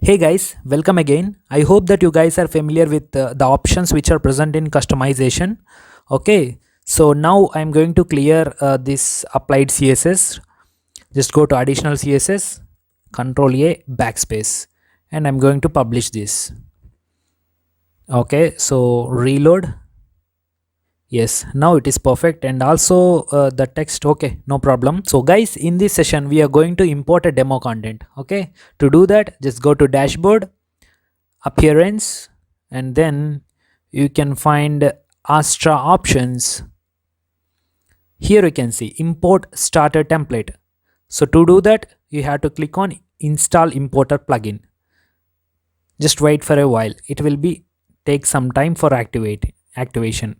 Hey guys, welcome again. I hope that you guys are familiar with the options which are present in customization. Okay, so now I'm going to clear this applied CSS. Just go to additional CSS, Control A, backspace, and I'm going to publish this. Okay, so reload. Yes, now it is perfect, and also the text. Okay, no problem. So guys, in this session we are going to import a demo content. Okay, to do that, just go to dashboard, appearance, and then you can find Astra options. Here you can see import starter template. So to do that, you have to click on install importer plugin. Just wait for a while, it will be take some time for activation.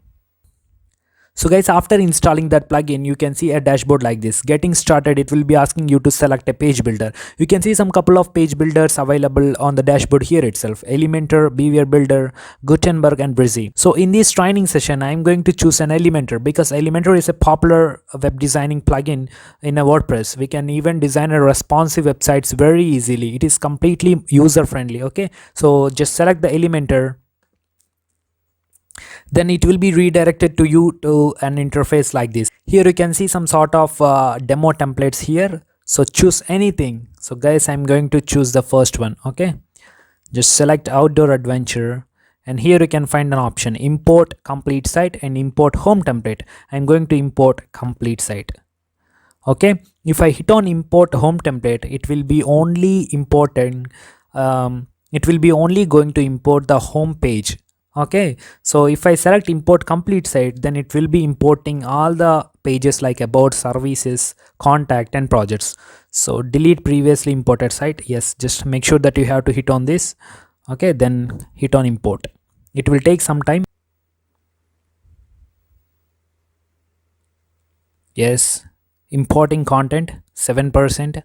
So guys, after installing that plugin, you can see a dashboard like this. Getting started, it will be asking you to select a page builder. You can see some couple of page builders available on the dashboard here itself. Elementor, Beaver Builder, Gutenberg, and Breezy. So in this training session, I'm going to choose an Elementor because Elementor is a popular web designing plugin in a WordPress. We can even design a responsive websites very easily. It is completely user friendly. Okay, so just select the Elementor. Then it will be redirected to you to an interface like this. Here you can see some sort of demo templates here, so choose anything. So guys, I'm going to choose the first one. Okay, just select outdoor adventure, and here you can find an option import complete site and import home template. I'm going to import complete site. Okay, if I hit on import home template, it will be only importing it will be only going to import the home page. Okay, so if I select import complete site, then it will be importing all the pages like about, services, contact, and projects. So delete previously imported site. Yes, just make sure that you have to hit on this. Okay, then hit on import. It will take some time. Yes, importing content 7%.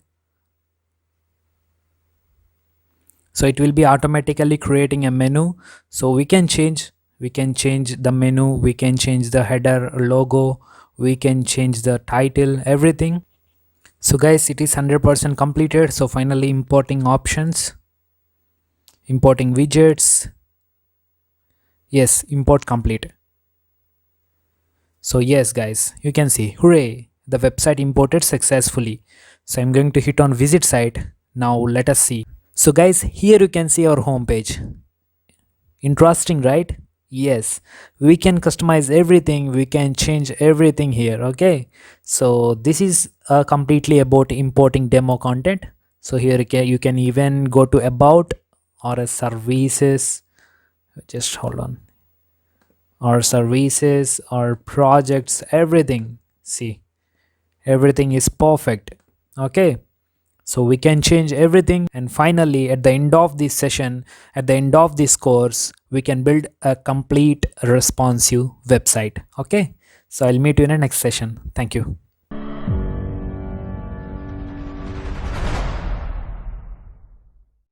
So it will be automatically creating a menu. So we can change the menu, we can change the header, logo, we can change the title, everything. So guys, it is 100% completed. So finally importing options, importing widgets. Yes, import complete. So yes guys, you can see, hooray, the website imported successfully. So I'm going to hit on visit site. Now let us see. So guys, here you can see our home page. Interesting, right? Yes, we can customize everything, we can change everything here. Okay, so this is completely about importing demo content. So here you can even go to about or a services, just hold on, or services or projects, everything. See, everything is perfect. Okay, so we can change everything, and finally at the end of this session, at the end of this course, we can build a complete responsive website. Okay, so I'll meet you in the next session. Thank you.